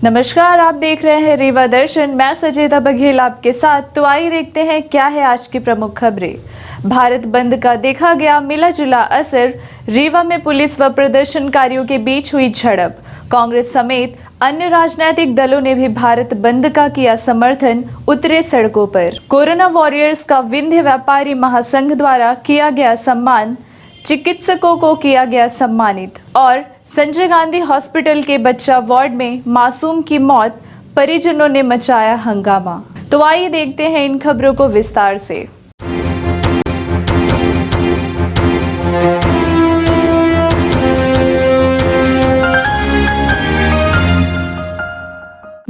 नमस्कार, आप देख रहे हैं रीवा दर्शन। मैं सजेता बघेल आपके साथ। तो आइए देखते हैं क्या है आज की प्रमुख खबरें। भारत बंद का देखा गया मिला जुला असर। रीवा में पुलिस व प्रदर्शनकारियों के बीच हुई झड़प। कांग्रेस समेत अन्य राजनीतिक दलों ने भी भारत बंद का किया समर्थन, उतरे सड़कों पर। कोरोना वॉरियर्स का विंध्य व्यापारी महासंघ द्वारा किया गया सम्मान, चिकित्सकों को किया गया सम्मानित। और संजय गांधी हॉस्पिटल के बच्चा वार्ड में मासूम की मौत, परिजनों ने मचाया हंगामा। तो आइए देखते हैं इन खबरों को विस्तार से।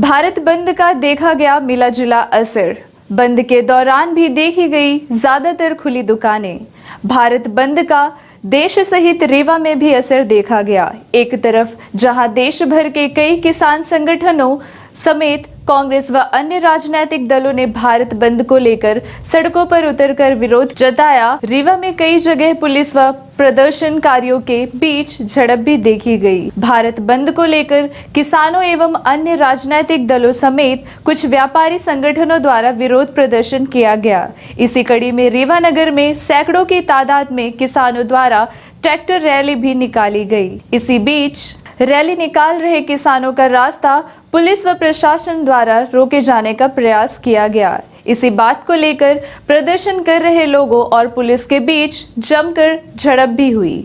भारत बंद का देखा गया मिला जुला असर। बंद के दौरान भी देखी गई ज्यादातर खुली दुकानें। भारत बंद का देश सहित रीवा में भी असर देखा गया। एक तरफ जहां देश भर के कई किसान संगठनों समेत कांग्रेस व अन्य राजनीतिक दलों ने भारत बंद को लेकर सड़कों पर उतरकर विरोध जताया, रीवा में कई जगह पुलिस व प्रदर्शनकारियों के बीच झड़प भी देखी गई। भारत बंद को लेकर किसानों एवं अन्य राजनीतिक दलों समेत कुछ व्यापारी संगठनों द्वारा विरोध प्रदर्शन किया गया। इसी कड़ी में रीवा नगर में सैकड़ों की तादाद में किसानों द्वारा ट्रैक्टर रैली भी निकाली गई। इसी बीच रैली निकाल रहे किसानों का रास्ता पुलिस व प्रशासन द्वारा रोके जाने का प्रयास किया गया। इसी बात को लेकर प्रदर्शन कर रहे लोगों और पुलिस के बीच जमकर झड़प भी हुई।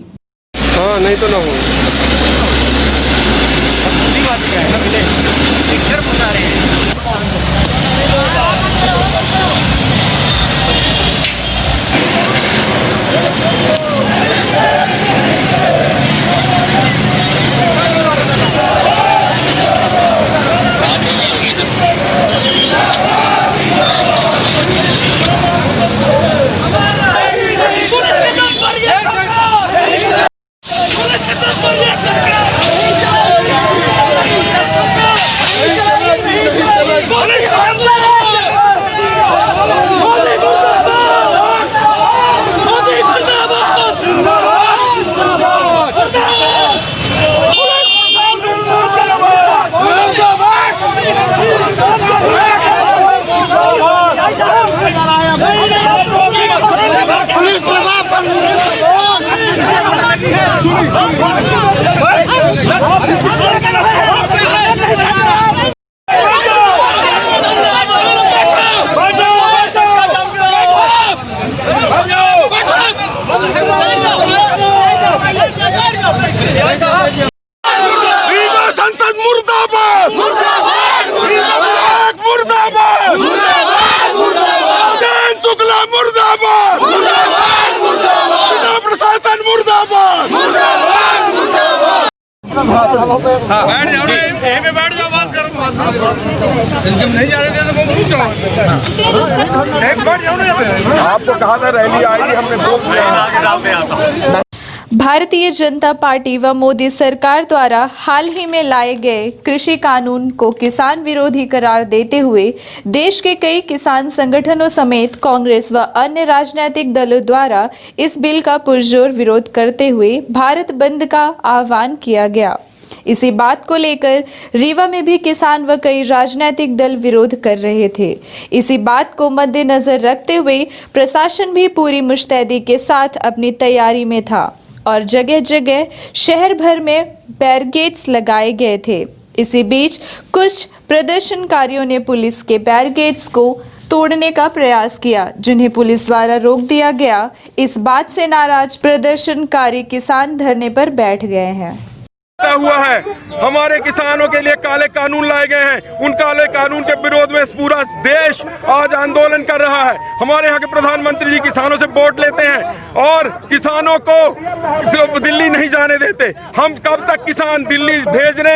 हाँ, नहीं तो ना हो। संसद मुर्दाबाद, मुर्दाबाद, मुर्दाबाद, मुर्दाबाद, मुर्दाबाद, जैन शुक्ला मुर्दाबाद, मुर्दाबाद, मुर्दाबाद, प्रशासन मुर्दाबाद, मुर्दाबाद, मुर्दाबाद। बैठ जाओ रे, यहीं पे बैठ जाओ, बात करो। नहीं जा रहे थे तो वो पूछ जाओ, एक बैठ जाओ ना। आपको कहा था रैली आएगी, हमने बोल दिया। भारतीय जनता पार्टी व मोदी सरकार द्वारा हाल ही में लाए गए कृषि कानून को किसान विरोधी करार देते हुए देश के कई किसान संगठनों समेत कांग्रेस व अन्य राजनीतिक दलों द्वारा इस बिल का पुरजोर विरोध करते हुए भारत बंद का आह्वान किया गया। इसी बात को लेकर रीवा में भी किसान व कई राजनीतिक दल विरोध कर रहे थे। इसी बात को मद्देनजर रखते हुए प्रशासन भी पूरी मुस्तैदी के साथ अपनी तैयारी में था और जगह जगह शहर भर में बैरिकेड्स लगाए गए थे। इसी बीच कुछ प्रदर्शनकारियों ने पुलिस के बैरिकेड्स को तोड़ने का प्रयास किया, जिन्हें पुलिस द्वारा रोक दिया गया। इस बात से नाराज प्रदर्शनकारी किसान धरने पर बैठ गए हैं। हुआ है, हमारे किसानों के लिए काले कानून लाए गए हैं। उन काले कानून के विरोध में पूरा देश आज आंदोलन कर रहा है। हमारे यहाँ के प्रधानमंत्री जी किसानों से वोट लेते हैं और किसानों को दिल्ली नहीं जाने देते। हम कब तक किसान दिल्ली भेजने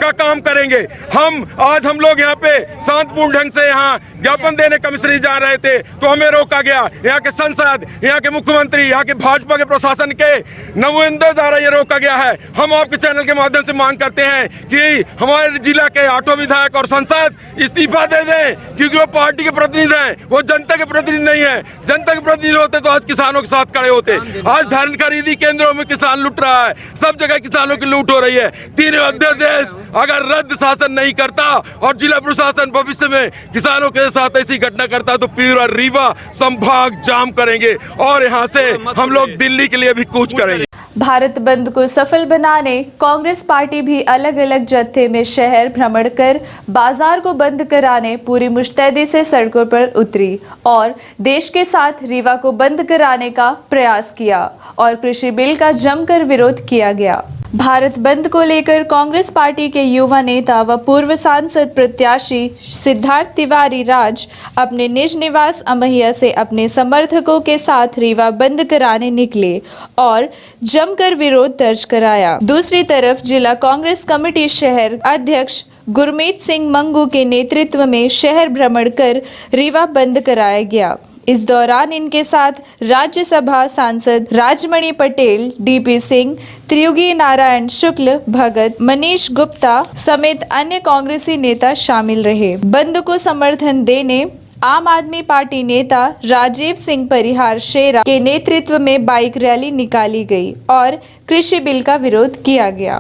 का काम करेंगे? हम लोग यहाँ पे शांतिपूर्ण ढंग से यहाँ ज्ञापन देने कमिश्नरी जा रहे थे तो हमें रोका गया। यहाँ के संसद, यहाँ के मुख्यमंत्री, यहाँ के भाजपा के प्रशासन के नुमाइंदों द्वारा ये रोका गया है। हम आपके चैनल चैनल के माध्यम से मांग करते हैं कि हमारे जिला के 8 विधायक और सांसद इस्तीफा दे दें, क्योंकि वो पार्टी के प्रतिनिधि हैं, वो जनता के प्रतिनिधि नहीं है। जनता के प्रतिनिधि होते तो आज किसानों के साथ खड़े होते। आज धान खरीदी केंद्रों में किसान लूट रहा है, सब जगह किसानों की लूट हो रही है। 3 अध्यादेश अगर रद्द शासन नहीं करता और जिला प्रशासन भविष्य में किसानों के साथ ऐसी घटना करता तो पूरा रीवा संभाग जाम करेंगे और यहाँ से हम लोग दिल्ली के लिए भी कूच करेंगे। भारत बंद को सफल बनाने कांग्रेस पार्टी भी अलग अलग जत्थे में शहर भ्रमण कर बाजार को बंद कराने पूरी मुस्तैदी से सड़कों पर उतरी और देश के साथ रीवा को बंद कराने का प्रयास किया और कृषि बिल का जमकर विरोध किया गया। भारत बंद को लेकर कांग्रेस पार्टी के युवा नेता व पूर्व सांसद प्रत्याशी सिद्धार्थ तिवारी राज अपने निज निवास अमहिया से अपने समर्थकों के साथ रीवा बंद कराने निकले और जमकर विरोध दर्ज कराया। दूसरी तरफ जिला कांग्रेस कमेटी शहर अध्यक्ष गुरमीत सिंह मंगू के नेतृत्व में शहर भ्रमण कर रीवा बंद कराया गया। इस दौरान इनके साथ राज्यसभा सांसद राजमणि पटेल, डीपी सिंह, त्रियुगी नारायण शुक्ल, भगत, मनीष गुप्ता समेत अन्य कांग्रेसी नेता शामिल रहे। बंद को समर्थन देने आम आदमी पार्टी नेता राजीव सिंह परिहार शेरा के नेतृत्व में बाइक रैली निकाली गई और कृषि बिल का विरोध किया गया।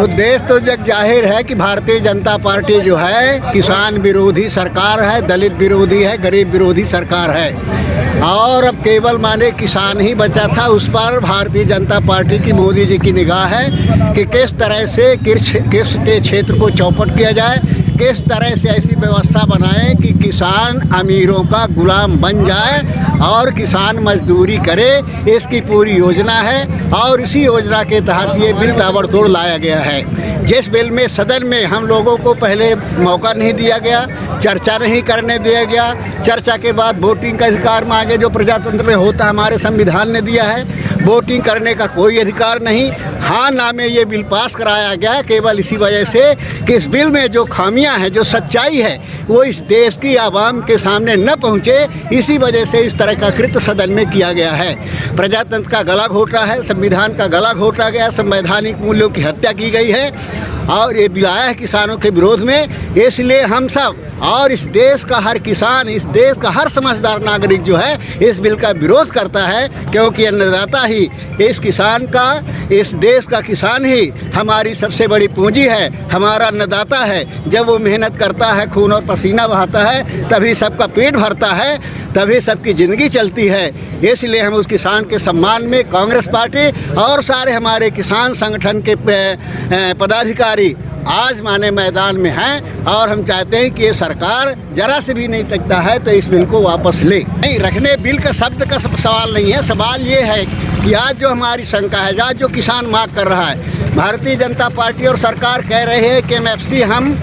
उद्देश्य तो जग जाहिर है कि भारतीय जनता पार्टी जो है किसान विरोधी सरकार है, दलित विरोधी है, गरीब विरोधी सरकार है और अब केवल माने किसान ही बचा था। उस पर भारतीय जनता पार्टी की मोदी जी की निगाह है कि किस तरह से कृषि के क्षेत्र को चौपट किया जाए, किस तरह से ऐसी व्यवस्था बनाएं कि किसान अमीरों का गुलाम बन जाए और किसान मजदूरी करे। इसकी पूरी योजना है और इसी योजना के तहत ये बिल ताबड़तोड़ लाया गया है। जिस बिल में सदन में हम लोगों को पहले मौका नहीं दिया गया, चर्चा नहीं करने दिया गया, चर्चा के बाद वोटिंग का अधिकार मांगे जो प्रजातंत्र में होता हमारे संविधान ने दिया है, वोटिंग करने का कोई अधिकार नहीं। हाँ ना में ये बिल पास कराया गया केवल इसी वजह से कि इस बिल में जो खामियां हैं, जो सच्चाई है वो इस देश की आवाम के सामने न पहुंचे, इसी वजह से इस तरह का कृत्य सदन में किया गया है। प्रजातंत्र का गला घोटा है, संविधान का गला घोटा गया, संवैधानिक मूल्यों की हत्या की गई है और ये बिल आया है किसानों के विरोध में। इसलिए हम सब और इस देश का हर किसान, इस देश का हर समझदार नागरिक जो है इस बिल का विरोध करता है, क्योंकि अन्नदाता ही इस किसान का, इस देश का किसान ही हमारी सबसे बड़ी पूंजी है, हमारा अन्नदाता है। जब वो मेहनत करता है, खून और पसीना बहाता है, तभी सबका पेट भरता है, तभी सबकी ज़िंदगी चलती है। इसलिए हम उस किसान के सम्मान में कांग्रेस पार्टी और सारे हमारे किसान संगठन के पदाधिकारी आज माने मैदान में हैं और हम चाहते हैं कि ये सरकार जरा से भी नहीं तकता है तो इस बिल को वापस ले। नहीं रखने, बिल का शब्द का सवाल नहीं है। सवाल ये है कि आज जो हमारी शंका है, आज जो किसान मांग कर रहा है, भारतीय जनता पार्टी और सरकार कह रहे हैं कि एमएफसी हम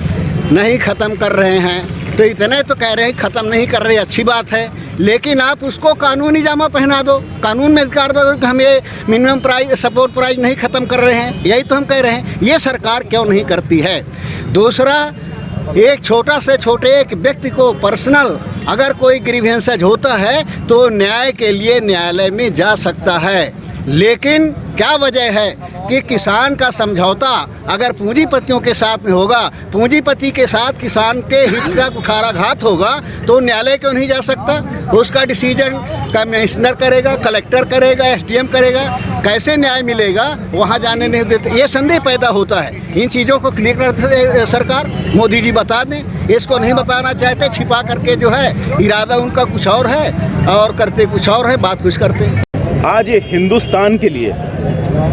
नहीं ख़त्म कर रहे हैं, तो इतने तो कह रहे हैं ख़त्म नहीं कर रहे, अच्छी बात है, लेकिन आप उसको कानूनी जामा पहना दो, कानून में अधिकार दो कि हम ये मिनिमम प्राइस, सपोर्ट प्राइस नहीं ख़त्म कर रहे हैं। यही तो हम कह रहे हैं, ये सरकार क्यों नहीं करती है। दूसरा, एक छोटा से छोटे एक व्यक्ति को पर्सनल अगर कोई ग्रीवेंसेज होता है तो न्याय के लिए न्यायालय में जा सकता है, लेकिन क्या वजह है कि किसान का समझौता अगर पूंजीपतियों के साथ में होगा, पूंजीपति के साथ किसान के हित का कुठाराघात होगा तो न्यायालय क्यों नहीं जा सकता। उसका डिसीजन कमिश्नर करेगा, कलेक्टर करेगा, एसडीएम करेगा, कैसे न्याय मिलेगा, वहाँ जाने नहीं देते। ये संदेह पैदा होता है। इन चीज़ों को क्लियर करते सरकार, मोदी जी बता दें, इसको नहीं बताना चाहते, छिपा करके जो है इरादा उनका कुछ और है और करते कुछ और है, बात कुछ करते। आज ये हिंदुस्तान के लिए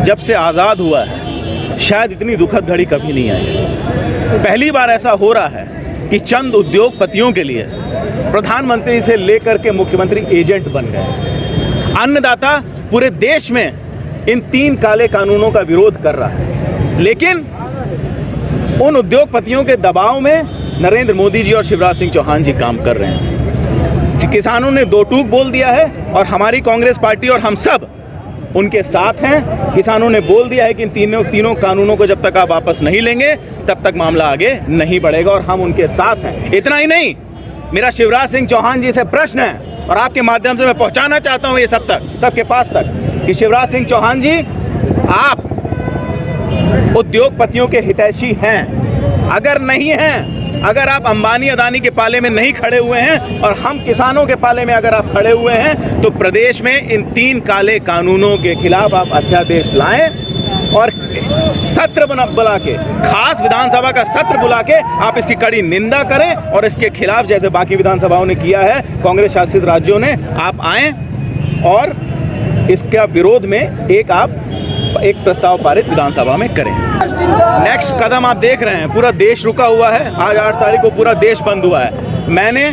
जब से आज़ाद हुआ है शायद इतनी दुखद घड़ी कभी नहीं आई। पहली बार ऐसा हो रहा है कि चंद उद्योगपतियों के लिए प्रधानमंत्री से लेकर के मुख्यमंत्री एजेंट बन गए। अन्नदाता पूरे देश में इन 3 काले कानूनों का विरोध कर रहा है, लेकिन उन उद्योगपतियों के दबाव में नरेंद्र मोदी जी और शिवराज सिंह चौहान जी काम कर रहे हैं। किसानों ने 2 टूक बोल दिया है और हमारी कांग्रेस पार्टी और हम सब उनके साथ हैं। किसानों ने बोल दिया है कि इन तीनों कानूनों को जब तक आप वापस नहीं लेंगे तब तक मामला आगे नहीं बढ़ेगा और हम उनके साथ हैं। इतना ही नहीं, मेरा शिवराज सिंह चौहान जी से प्रश्न है और आपके माध्यम से मैं पहुंचाना चाहता हूं ये सबके पास तक कि शिवराज सिंह चौहान जी, आप उद्योगपतियों के हितैषी हैं। अगर नहीं हैं, अगर आप अंबानी अदानी के पाले में नहीं खड़े हुए हैं और हम किसानों के पाले में अगर आप खड़े हुए हैं, तो प्रदेश में इन 3 काले कानूनों के खिलाफ आप अध्यादेश लाएं और सत्र बुला के, खास विधानसभा का सत्र बुला के आप इसकी कड़ी निंदा करें और इसके खिलाफ, जैसे बाकी विधानसभाओं ने किया है, कांग्रेस शासित राज्यों ने, आप आएं और इसका विरोध में एक प्रस्ताव पारित विधानसभा में करें। नेक्स्ट कदम आप देख रहे हैं, पूरा देश रुका हुआ है। आज 8 तारीख को पूरा देश बंद हुआ है। मैंने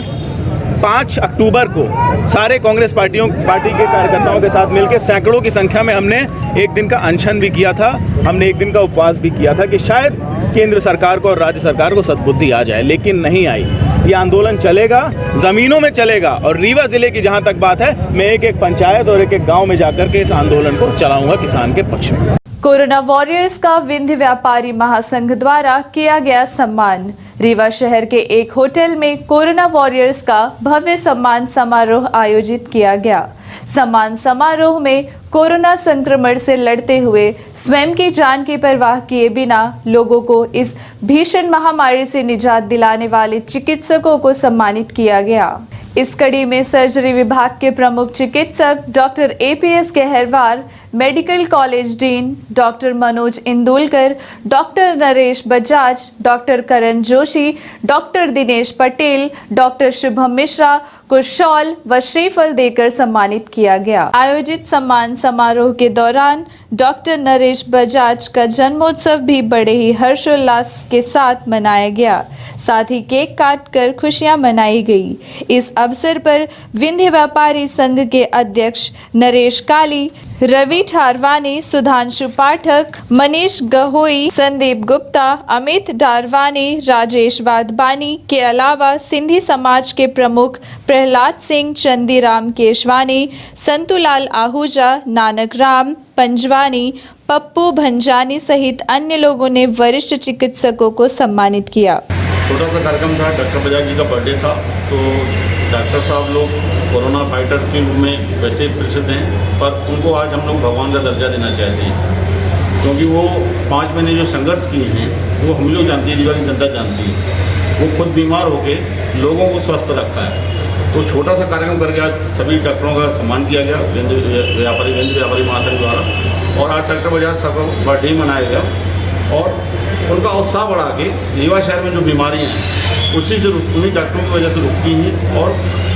5 अक्टूबर को सारे कांग्रेस पार्टी के कार्यकर्ताओं के साथ मिलकर सैकड़ों की संख्या में हमने एक दिन का अनशन भी किया था, हमने एक दिन का उपवास भी किया था कि शायद केंद्र सरकार को और राज्य सरकार को सद्बुद्धि आ जाए, लेकिन नहीं आई। ये आंदोलन चलेगा, ज़मीनों में चलेगा और रीवा ज़िले की जहाँ तक बात है, मैं एक पंचायत और एक गाँव में जाकर के इस आंदोलन को चलाऊँगा किसान के पक्ष में। कोरोना वॉरियर्स का विंध्य व्यापारी महासंघ द्वारा किया गया सम्मान। रीवा शहर के एक होटल में कोरोना वॉरियर्स का भव्य सम्मान समारोह आयोजित किया गया। सम्मान समारोह में कोरोना संक्रमण से लड़ते हुए स्वयं की जान की परवाह किए बिना लोगों को इस भीषण महामारी से निजात दिलाने वाले चिकित्सकों को सम्मानित किया गया। इस कड़ी में सर्जरी विभाग के प्रमुख चिकित्सक doctor APS Gaharwar, medical college dean doctor Manoj Indulkar, doctor Naresh Bajaj, doctor Karan Joshi, doctor Dinesh Patel, doctor Shubham Mishra को शॉल व श्रीफल देकर सम्मानित किया गया। आयोजित सम्मान समारोह के दौरान डॉक्टर नरेश बजाज का जन्मोत्सव भी बड़े ही हर्षोल्लास के साथ मनाया गया। साथ ही केक काटकर खुशियां मनाई गई। इस अवसर पर विंध्य व्यापारी संघ के अध्यक्ष नरेश काली, रवि ठारवानी, सुधांशु पाठक, मनीष गहोई, संदीप गुप्ता, अमित डारवानी, राजेश वाधवानी के अलावा सिंधी समाज के प्रमुख प्रहलाद सिंह, चंदीराम केशवानी, संतुलाल आहूजा, नानक राम पंजवानी, पप्पू भंजानी सहित अन्य लोगों ने वरिष्ठ चिकित्सकों को सम्मानित किया। छोटा सा कार्यक्रम था, डॉक्टर बजाज जी का बर्थडे था, तो डॉक्टर साहब लोग कोरोना फाइटर के रूप में वैसे प्रसिद्ध हैं, पर उनको आज हम लोग भगवान का दर्जा देना चाहते हैं, क्योंकि वो 5 महीने जो संघर्ष किए हैं वो हम लोग जानते हैं, रीवा की जनता जानती है। वो खुद बीमार होकर लोगों को स्वस्थ रखा है। तो छोटा सा कार्यक्रम करके आज सभी डॉक्टरों का सम्मान किया गया विंध्य व्यापारी महासंघ द्वारा, और आज डॉक्टर बजाज साहब का बर्थडे मनाया गया और उनका उत्साह बढ़ा के रीवा शहर में जो बीमारियाँ हैं उन्हीं डॉक्टरों की वजह से रुकती हैं और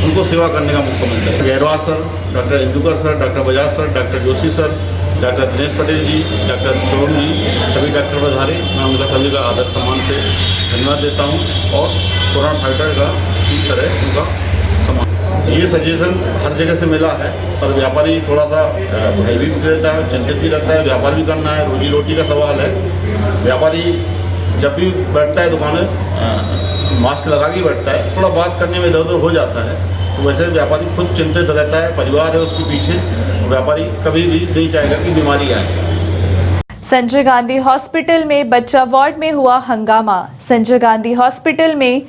उनको सेवा करने का मौका मिलता है। Gaharwar sir, doctor Indukar sir, doctor Bajaj sir, doctor Joshi sir, doctor Dinesh Patel ji, doctor Shubham ji, सभी डॉक्टर पधारे। मैं उनका सभी का आदर सम्मान से धन्यवाद देता हूँ और कोरोना फाइटर का इस तरह उनका सम्मान। ये सजेशन हर जगह से मिला है, पर व्यापारी थोड़ा सा भयभीत रहता है, चिंतित भी रहता है। व्यापार भी करना है, रोजी रोटी का सवाल है। व्यापारी जब भी बैठता है दुकान में मास्क लगा के बैठता है, थोड़ा बात करने में इधर उधर हो जाता है, तो वैसे व्यापारी खुद चिंतित रहता है, परिवार है उसके पीछे। व्यापारी कभी भी नहीं चाहेगा कि बीमारी आए। संजय गांधी हॉस्पिटल में बच्चा वार्ड में हुआ हंगामा। संजय गांधी हॉस्पिटल में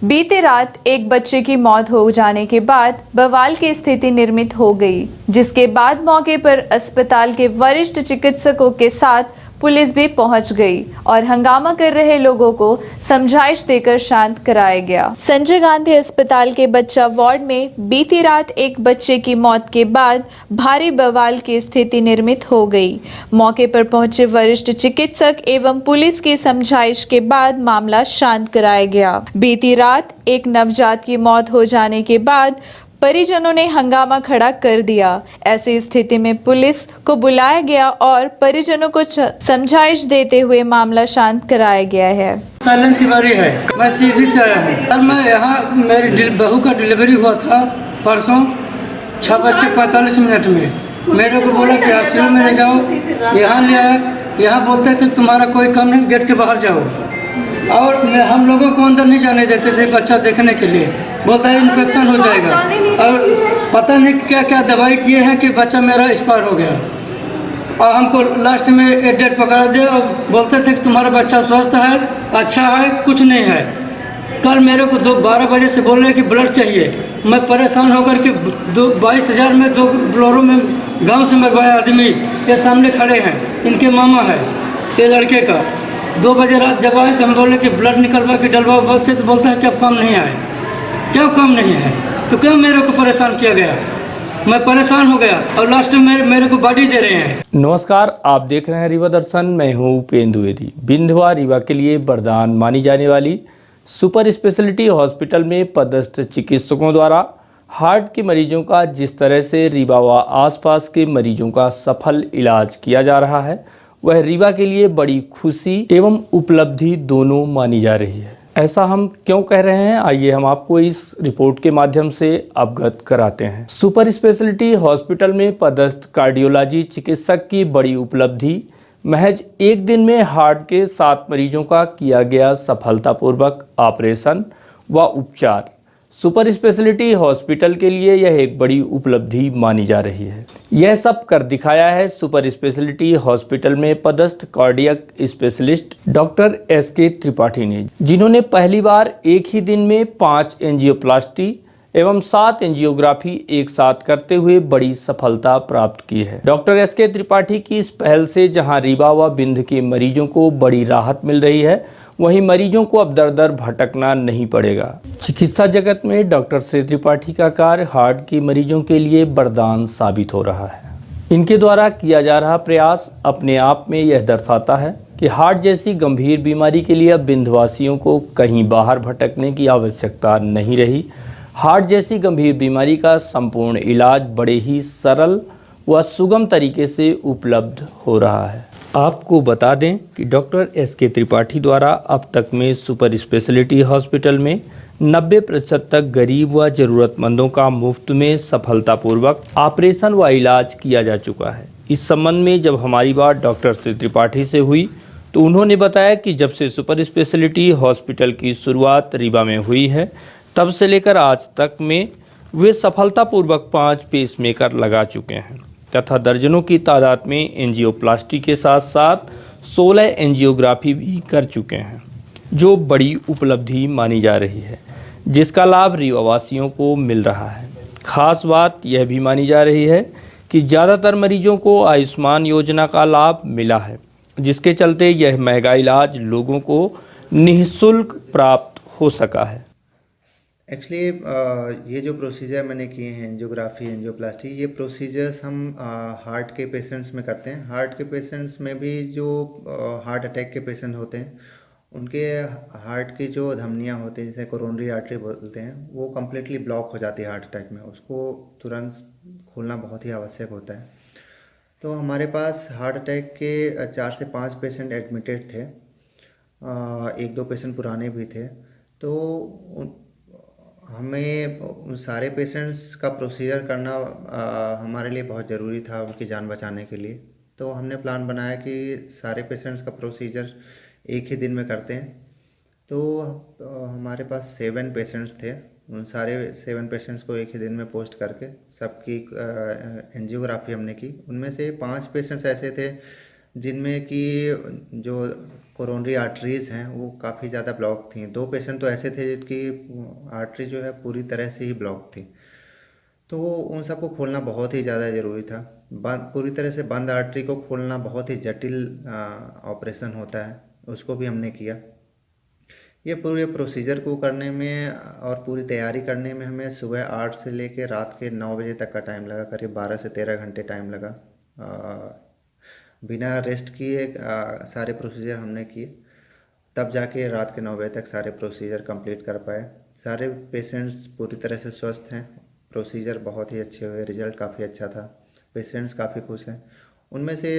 बीते रात एक बच्चे की मौत हो जाने के बाद बवाल की स्थिति निर्मित हो गई, जिसके बाद मौके पर अस्पताल के वरिष्ठ चिकित्सकों के साथ पुलिस भी पहुंच गई और हंगामा कर रहे लोगों को समझाइश देकर शांत कराया गया। संजय गांधी अस्पताल के बच्चा वार्ड में बीती रात एक बच्चे की मौत के बाद भारी बवाल की स्थिति निर्मित हो गई। मौके पर पहुंचे वरिष्ठ चिकित्सक एवं पुलिस की समझाइश के बाद मामला शांत कराया गया। बीती रात एक नवजात की मौत हो जाने के बाद परिजनों ने हंगामा खड़ा कर दिया। ऐसी स्थिति में पुलिस को बुलाया गया और परिजनों को समझाइश देते हुए मामला शांत कराया गया है। सालन तिवारी है, मैं सीधी से आया हूँ। सर मैं यहाँ मेरी बहू का डिलीवरी हुआ था परसों 6:45 में। मेरे को बोला कि हॉस्पिटल में ले जाओ, यहाँ ले आया। यहाँ बोलते थे तुम्हारा कोई काम नहीं, गेट के बाहर जाओ, और हम लोगों को अंदर नहीं जाने देते थे बच्चा देखने के लिए। बोलता है इन्फेक्शन हो जाएगा, और पता नहीं क्या क्या दवाई किए हैं कि बच्चा मेरा एक्सपायर हो गया। और हमको लास्ट में एक डेट पकड़ा दिया और बोलते थे कि तुम्हारा बच्चा स्वस्थ है, अच्छा है, कुछ नहीं है। कल मेरे को 12 बजे से बोल रहे कि ब्लड चाहिए। मैं परेशान होकर के 22,000 में 2 ब्लोरों में गांव से मंगवाया आदमी, ये सामने खड़े हैं, इनके मामा है। ये लड़के का 2 बजे रात जब आए तो हम बोले कि ब्लड निकलवा के डलवाओ बच्चे, तो बोलता है कि अब काम नहीं आए। क्यों काम नहीं है? तो क्यों मेरे को परेशान किया गया? मैं परेशान हो गया और लास्ट में मेरे को बॉडी दे रहे हैं। नमस्कार, आप देख रहे हैं रीवा दर्शन। मैं हूं उपेंद्र द्विवेदी। बिंधवा रीवा के लिए वरदान मानी जाने वाली सुपर स्पेशलिटी हॉस्पिटल में पदस्थ चिकित्सकों द्वारा हार्ट के मरीजों का जिस तरह से रीवा व आसपास के मरीजों का सफल इलाज किया जा रहा है, वह रीवा के लिए बड़ी खुशी एवं उपलब्धि दोनों मानी जा रही है। ऐसा हम क्यों कह रहे हैं, आइए हम आपको इस रिपोर्ट के माध्यम से अवगत कराते हैं। सुपर स्पेशलिटी हॉस्पिटल में पदस्थ कार्डियोलॉजी चिकित्सक की बड़ी उपलब्धि, महज एक दिन में हार्ट के 7 मरीजों का किया गया सफलतापूर्वक ऑपरेशन व उपचार। सुपर स्पेशलिटी हॉस्पिटल के लिए यह एक बड़ी उपलब्धि मानी जा रही है। यह सब कर दिखाया है सुपर स्पेशलिटी हॉस्पिटल में पदस्थ cardiac specialist doctor SK Tripathi ने, जिन्होंने पहली बार एक ही दिन में 5 एंजियोप्लास्टी एवं 7 एंजियोग्राफी एक साथ करते हुए बड़ी सफलता प्राप्त की है। डॉक्टर SK त्रिपाठी की इस पहल से जहां रीवा व बिंद के मरीजों को बड़ी राहत मिल रही है, वहीं मरीजों को अब दर दर भटकना नहीं पड़ेगा। चिकित्सा जगत में डॉक्टर श्री त्रिपाठी का कार्य हार्ट के मरीजों के लिए वरदान साबित हो रहा है। इनके द्वारा किया जा रहा प्रयास अपने आप में यह दर्शाता है कि हार्ट जैसी गंभीर बीमारी के लिए अब बिंदवासियों को कहीं बाहर भटकने की आवश्यकता नहीं रही। हार्ट जैसी गंभीर बीमारी का संपूर्ण इलाज बड़े ही सरल व सुगम तरीके से उपलब्ध हो रहा है। आपको बता दें कि डॉक्टर SK त्रिपाठी द्वारा अब तक में सुपर स्पेशलिटी हॉस्पिटल में 90% तक गरीब व ज़रूरतमंदों का मुफ्त में सफलतापूर्वक ऑपरेशन व इलाज किया जा चुका है। इस संबंध में जब हमारी बात डॉक्टर श्री त्रिपाठी से हुई तो उन्होंने बताया कि जब से सुपर स्पेशलिटी हॉस्पिटल की शुरुआत रीवा में हुई है, तब से लेकर आज तक में वे सफलतापूर्वक 5 पेसमेकर लगा चुके हैं तथा दर्जनों की तादाद में एंजियोप्लास्टी के साथ साथ 16 एंजियोग्राफी भी कर चुके हैं, जो बड़ी उपलब्धि मानी जा रही है, जिसका लाभ रीवावासियों को मिल रहा है। खास बात यह भी मानी जा रही है कि ज़्यादातर मरीजों को आयुष्मान योजना का लाभ मिला है, जिसके चलते यह महंगा इलाज लोगों को निःशुल्क प्राप्त हो सका है। एक्चुअली ये जो प्रोसीजर मैंने किए हैं, एंजियोग्राफी, एंजियोप्लास्टी, ये प्रोसीजर्स हम हार्ट के पेशेंट्स में करते हैं। हार्ट के पेशेंट्स में भी जो हार्ट अटैक के पेशेंट होते हैं, उनके हार्ट की जो धमनियाँ होती हैं, जिसे कोरोनरी आर्टरी बोलते हैं, वो कम्प्लीटली ब्लॉक हो जाती है हार्ट अटैक में। उसको तुरंत खोलना बहुत ही आवश्यक होता है। तो हमारे पास हार्ट अटैक के 4 से 5 पेशेंट एडमिटेड थे, 1-2 पेशेंट पुराने भी थे। तो हमें उन सारे पेशेंट्स का प्रोसीजर करना हमारे लिए बहुत ज़रूरी था, उनकी जान बचाने के लिए। तो हमने प्लान बनाया कि सारे पेशेंट्स का प्रोसीजर एक ही दिन में करते हैं। तो हमारे पास 7 पेशेंट्स थे, उन सारे 7 पेशेंट्स को एक ही दिन में पोस्ट करके सबकी एंजियोग्राफी हमने की। उनमें से 5 पेशेंट्स ऐसे थे जिनमें कि जो कोरोनरी आर्टरीज़ हैं वो काफ़ी ज़्यादा ब्लॉक थी। 2 पेशेंट तो ऐसे थे जिनकी आर्टरी जो है पूरी तरह से ही ब्लॉक थी। तो उन सबको खोलना बहुत ही ज़्यादा ज़रूरी था। पूरी तरह से बंद आर्टरी को खोलना बहुत ही जटिल ऑपरेशन होता है, उसको भी हमने किया। ये पूरे प्रोसीजर को करने में और पूरी तैयारी करने में हमें सुबह 8 से लेकर रात के 9 बजे तक का टाइम लगा, करीब 12 से 13 घंटे टाइम लगा। बिना रेस्ट किए सारे प्रोसीजर हमने किए, तब जाके रात के 9 बजे तक सारे प्रोसीजर कंप्लीट कर पाए। सारे पेशेंट्स पूरी तरह से स्वस्थ हैं, प्रोसीजर बहुत ही अच्छे हुए, रिजल्ट काफ़ी अच्छा था, पेशेंट्स काफ़ी खुश हैं। उनमें से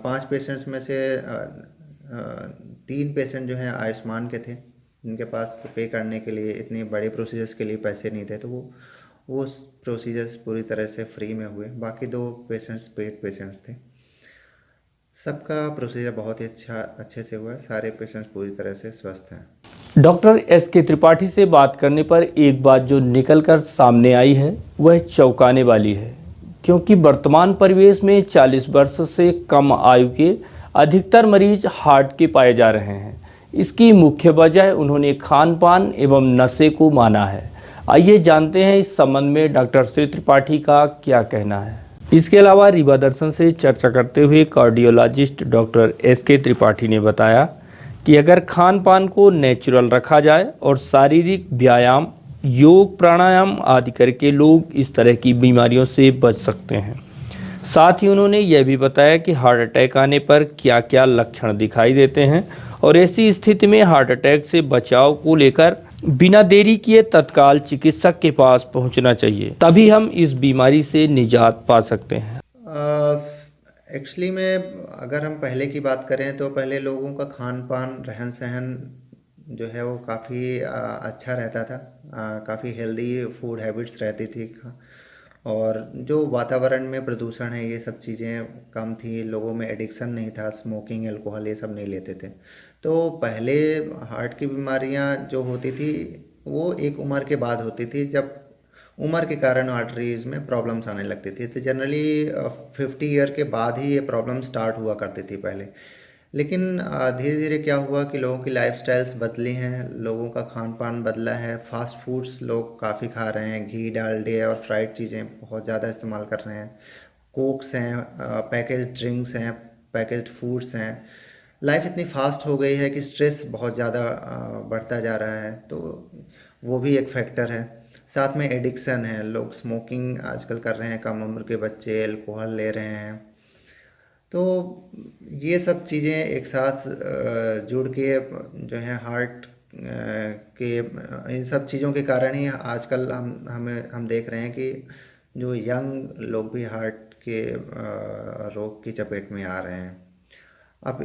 5 पेशेंट्स में से 3 पेशेंट जो हैं आयुष्मान के थे, जिनके पास पे करने के लिए इतने बड़े प्रोसीजर्स के लिए पैसे नहीं थे, तो वो प्रोसीजर्स पूरी तरह से फ्री में हुए। बाकी 2 पेशेंट्स पेड पेशेंट्स थे। सबका प्रोसीजर बहुत ही अच्छे से हुआ है, सारे पेशेंट्स पूरी तरह से स्वस्थ हैं। डॉक्टर SK त्रिपाठी से बात करने पर एक बात जो निकलकर सामने आई है, वह चौंकाने वाली है, क्योंकि वर्तमान परिवेश में 40 वर्ष से कम आयु के अधिकतर मरीज हार्ट के पाए जा रहे हैं। इसकी मुख्य वजह उन्होंने खान पान एवं नशे को माना है। आइए जानते हैं इस संबंध में डॉक्टर श्री त्रिपाठी का क्या कहना है। इसके अलावा रीवा दर्शन से चर्चा करते हुए कार्डियोलॉजिस्ट डॉक्टर SK त्रिपाठी ने बताया कि अगर खान पान को नेचुरल रखा जाए और शारीरिक व्यायाम, योग, प्राणायाम आदि करके लोग इस तरह की बीमारियों से बच सकते हैं। साथ ही उन्होंने यह भी बताया कि हार्ट अटैक आने पर क्या क्या लक्षण दिखाई देते हैं और ऐसी स्थिति में हार्ट अटैक से बचाव को लेकर बिना देरी किए तत्काल चिकित्सक के पास पहुंचना चाहिए, तभी हम इस बीमारी से निजात पा सकते हैं। एक्चुअली में अगर हम पहले की बात करें तो पहले लोगों का खान पान, रहन सहन जो है वो काफ़ी अच्छा रहता था, काफ़ी हेल्दी फूड हैबिट्स रहती थी, और जो वातावरण में प्रदूषण है ये सब चीज़ें कम थी, लोगों में एडिक्शन नहीं था, स्मोकिंग, अल्कोहल ये सब नहीं लेते थे। तो पहले हार्ट की बीमारियां जो होती थी वो एक उम्र के बाद होती थी, जब उम्र के कारण आर्टरीज में प्रॉब्लम्स आने लगती थी। तो जनरली 50 ईयर के बाद ही ये प्रॉब्लम स्टार्ट हुआ करती थी पहले। लेकिन धीरे धीरे क्या हुआ कि लोगों की लाइफस्टाइल्स बदली हैं, लोगों का खान पान बदला है, फास्ट फूड्स लोग काफ़ी खा रहे हैं, घी, डालडे और फ्राइड चीज़ें बहुत ज़्यादा इस्तेमाल कर रहे हैं, कोक्स हैं, पैकेज ड्रिंक्स हैं, पैकेज फूड्स हैं। लाइफ इतनी फास्ट हो गई है कि स्ट्रेस बहुत ज़्यादा बढ़ता जा रहा है, तो वो भी एक फैक्टर है। साथ में एडिक्शन है, लोग स्मोकिंग आजकल कर रहे हैं, कम उम्र के बच्चे अल्कोहल ले रहे हैं। तो ये सब चीज़ें एक साथ जुड़ के जो है हार्ट के इन सब चीज़ों के कारण ही आजकल हम देख रहे हैं कि जो यंग लोग भी हार्ट के रोग की चपेट में आ रहे हैं। अब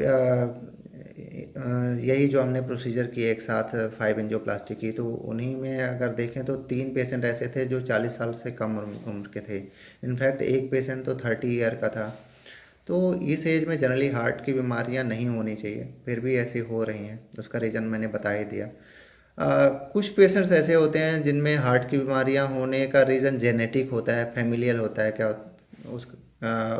यही जो हमने प्रोसीजर किए एक साथ 5 एंजियोप्लास्टी की, तो उन्हीं में अगर देखें तो 3 पेशेंट ऐसे थे जो 40 साल से कम उम्र के थे। इनफैक्ट एक पेशेंट तो 30 ईयर का था। तो इस एज में जनरली हार्ट की बीमारियां नहीं होनी चाहिए, फिर भी ऐसी हो रही हैं। उसका रीज़न मैंने बता ही दिया। कुछ पेशेंट्स ऐसे होते हैं जिनमें हार्ट की बीमारियां होने का रीज़न जेनेटिक होता है, फैमिलियल होता है। क्या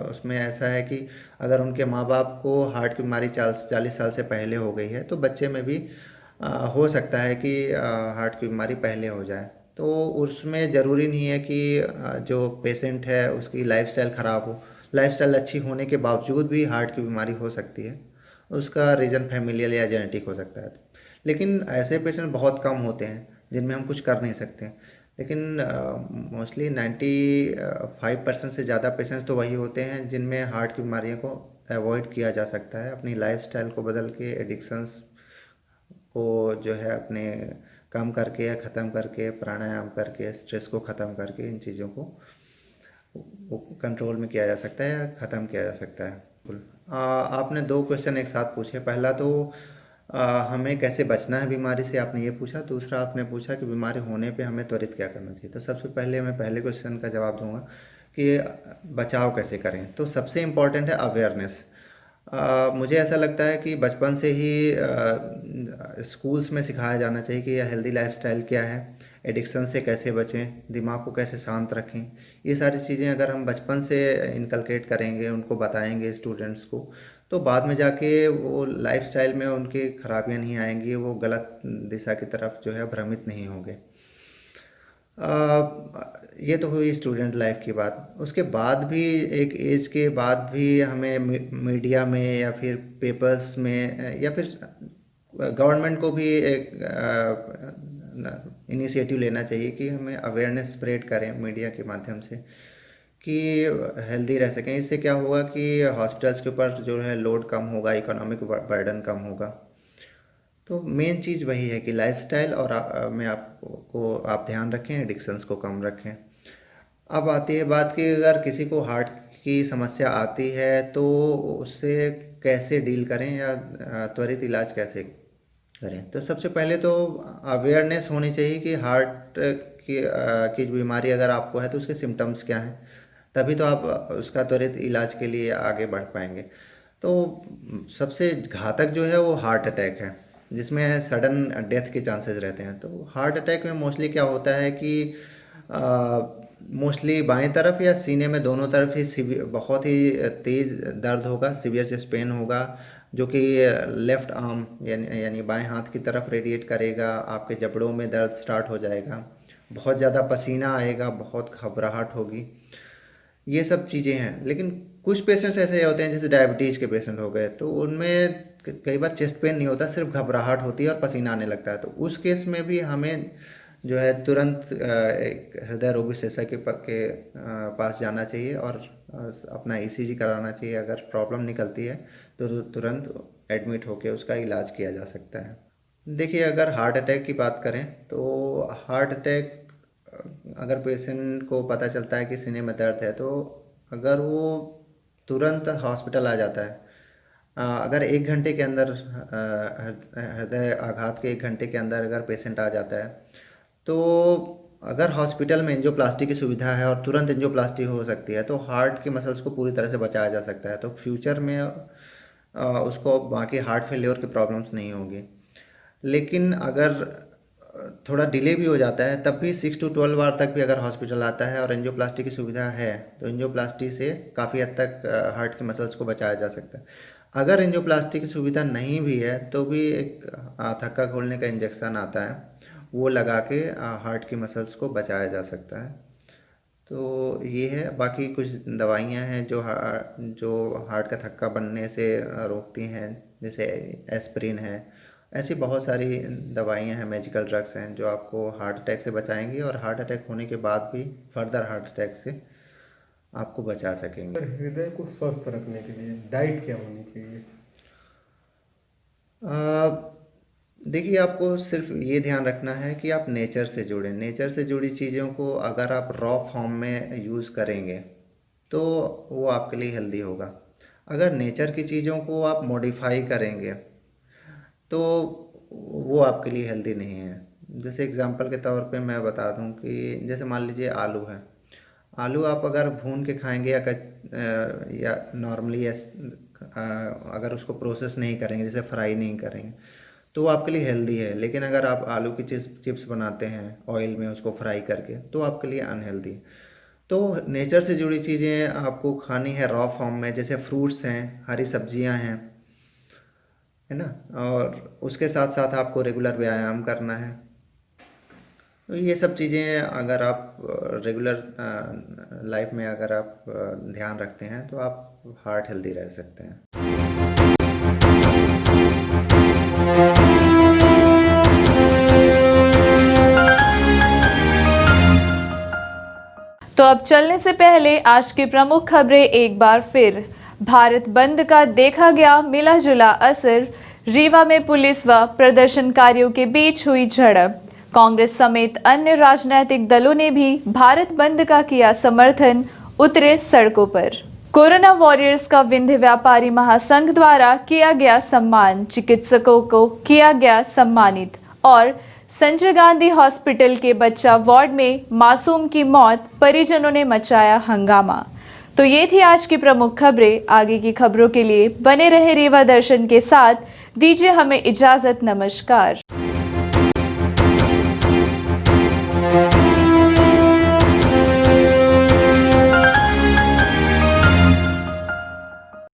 उसमें ऐसा है कि अगर उनके माँ बाप को हार्ट की बीमारी 40 साल से पहले हो गई है, तो बच्चे में भी हो सकता है कि हार्ट की बीमारी पहले हो जाए। तो उसमें ज़रूरी नहीं है कि जो पेशेंट है उसकी लाइफस्टाइल ख़राब हो। लाइफस्टाइल अच्छी होने के बावजूद भी हार्ट की बीमारी हो सकती है, उसका रीज़न फैमिलियल या जेनेटिक हो सकता है। लेकिन ऐसे पेशेंट बहुत कम होते हैं जिनमें हम कुछ कर नहीं सकते। लेकिन मोस्टली 95% से ज़्यादा पेशेंट्स तो वही होते हैं जिनमें हार्ट की बीमारियों को अवॉइड किया जा सकता है, अपनी लाइफस्टाइल को बदल के, एडिक्शंस को जो है अपने कम करके या ख़त्म करके, प्राणायाम करके, स्ट्रेस को ख़त्म करके इन चीज़ों को कंट्रोल में किया जा सकता है या ख़त्म किया जा सकता है। आपने 2 क्वेश्चन एक साथ पूछे। पहला तो हमें कैसे बचना है बीमारी से, आपने ये पूछा। दूसरा आपने पूछा कि बीमारी होने पे हमें त्वरित क्या करना चाहिए। तो सबसे पहले मैं पहले क्वेश्चन का जवाब दूंगा कि बचाव कैसे करें। तो सबसे इम्पॉर्टेंट है अवेयरनेस। मुझे ऐसा लगता है कि बचपन से ही स्कूल्स में सिखाया जाना चाहिए कि यह हेल्दी लाइफस्टाइल क्या है, एडिक्शन से कैसे बचें, दिमाग को कैसे शांत रखें। ये सारी चीज़ें अगर हम बचपन से इनकलकेट करेंगे, उनको बताएंगे स्टूडेंट्स को, तो बाद में जाके वो लाइफस्टाइल में उनकी खराबियां नहीं आएंगी, वो गलत दिशा की तरफ जो है भ्रमित नहीं होंगे। ये तो हुई स्टूडेंट लाइफ की बात। उसके बाद भी एक एज के बाद भी हमें मीडिया में या फिर पेपर्स में या फिर गवर्नमेंट को भी एक इनिशिएटिव लेना चाहिए कि हमें अवेयरनेस स्प्रेड करें मीडिया के माध्यम से कि हेल्दी रह सकें। इससे क्या होगा कि हॉस्पिटल्स के ऊपर जो है लोड कम होगा, इकोनॉमिक बर्डन कम होगा। तो मेन चीज़ वही है कि लाइफस्टाइल और में आप ध्यान रखें, एडिक्शंस को कम रखें। अब आती है बात कि अगर किसी को हार्ट की समस्या आती है तो उससे कैसे डील करें या त्वरित इलाज कैसे करें। तो सबसे पहले तो अवेयरनेस होनी चाहिए कि हार्ट की बीमारी अगर आपको है तो उसके सिम्टम्स क्या हैं, तभी तो आप उसका त्वरित इलाज के लिए आगे बढ़ पाएंगे। तो सबसे घातक जो है वो हार्ट अटैक है, जिसमें सडन डेथ के चांसेस रहते हैं। तो हार्ट अटैक में मोस्टली क्या होता है कि मोस्टली बाएं तरफ या सीने में दोनों तरफ ही बहुत ही तेज़ दर्द होगा, सीवियर चेस्ट पेन होगा, जो कि लेफ़्ट आर्म यानी बाएं हाथ की तरफ रेडिएट करेगा। आपके जबड़ों में दर्द स्टार्ट हो जाएगा, बहुत ज़्यादा पसीना आएगा, बहुत घबराहट होगी। ये सब चीज़ें हैं। लेकिन कुछ पेशेंट्स ऐसे होते हैं जैसे डायबिटीज़ के पेशेंट हो गए, तो उनमें कई बार चेस्ट पेन नहीं होता, सिर्फ घबराहट होती है और पसीना आने लगता है। तो उस केस में भी हमें जो है तुरंत एक हृदय रोग विशेषज्ञ के पास जाना चाहिए और अपना ईसीजी कराना चाहिए। अगर प्रॉब्लम निकलती है तो तुरंत एडमिट होकर उसका इलाज किया जा सकता है। देखिए, अगर हार्ट अटैक की बात करें तो हार्ट अटैक अगर पेशेंट को पता चलता है कि सीने में दर्द है, तो अगर वो तुरंत हॉस्पिटल आ जाता है, अगर 1 घंटे के अंदर हृदय आघात के 1 घंटे के अंदर अगर पेशेंट आ जाता है, तो अगर हॉस्पिटल में एंजियोप्लास्टी की सुविधा है और तुरंत एंजियोप्लास्टी हो सकती है, तो हार्ट की मसल्स को पूरी तरह से बचाया जा सकता है। तो फ्यूचर में उसको बाकी हार्ट फेलियर की प्रॉब्लम्स नहीं होंगी। लेकिन अगर थोड़ा डिले भी हो जाता है, तब भी 6 to 12 बार तक भी अगर हॉस्पिटल आता है और एंजियोप्लास्टी की सुविधा है, तो एंजियोप्लास्टी से काफ़ी हद तक हार्ट के मसल्स को बचाया जा सकता है। अगर एंजियोप्लास्टी की सुविधा नहीं भी है, तो भी एक थक्का खोलने का इंजेक्शन आता है, वो लगा के हार्ट की मसल्स को बचाया जा सकता है। तो ये है। बाकी कुछ दवाइयाँ हैं जो हार्ट का थक्का बनने से रोकती हैं, जैसे एस्पिरिन है। ऐसी बहुत सारी दवाइयाँ हैं, मैजिकल ड्रग्स हैं, जो आपको हार्ट अटैक से बचाएंगी और हार्ट अटैक होने के बाद भी फर्दर हार्ट अटैक से आपको बचा सकेंगे। हृदय को स्वस्थ रखने के लिए डाइट क्या होनी चाहिए? देखिए, आपको सिर्फ ये ध्यान रखना है कि आप नेचर से जुड़ें। नेचर से जुड़ी चीज़ों को अगर आप रॉ फॉर्म में यूज़ करेंगे तो वो आपके लिए हेल्दी होगा। अगर नेचर की चीज़ों को आप मॉडिफाई करेंगे तो वो आपके लिए हेल्दी नहीं है। जैसे एग्जांपल के तौर पे मैं बता दूं कि जैसे मान लीजिए आलू है। आलू आप अगर भून के खाएंगे या नॉर्मली अगर उसको प्रोसेस नहीं करेंगे, जैसे फ्राई नहीं करेंगे, तो वो आपके लिए हेल्दी है। लेकिन अगर आप आलू की चिप्स बनाते हैं ऑयल में उसको फ्राई करके, तो आपके लिए अनहेल्दी है। तो नेचर से जुड़ी चीज़ें आपको खानी है रॉ फॉर्म में, जैसे फ्रूट्स हैं, हरी सब्जियां हैं, है ना। और उसके साथ साथ आपको रेगुलर व्यायाम करना है। तो ये सब चीज़ें अगर आप रेगुलर लाइफ में अगर आप ध्यान रखते हैं, तो आप हार्ट हेल्दी रह सकते हैं। तो अब चलने से पहले आज की प्रमुख खबरें एक बार फिर। भारत बंद का देखा गया मिला जुला असर। रीवा में पुलिस व प्रदर्शनकारियों के बीच हुई झड़प। कांग्रेस समेत अन्य राजनीतिक दलों ने भी भारत बंद का किया समर्थन, उतरे सड़कों पर। कोरोना वॉरियर्स का विंध्य व्यापारी महासंघ द्वारा किया गया सम्मान। चिकित्सकों को किया गया सम्मानित। और संजय गांधी हॉस्पिटल के बच्चा वार्ड में मासूम की मौत, परिजनों ने मचाया हंगामा। तो ये थी आज की प्रमुख खबरें। आगे की खबरों के लिए बने रहे रीवा दर्शन के साथ। दीजिए हमें इजाजत। नमस्कार।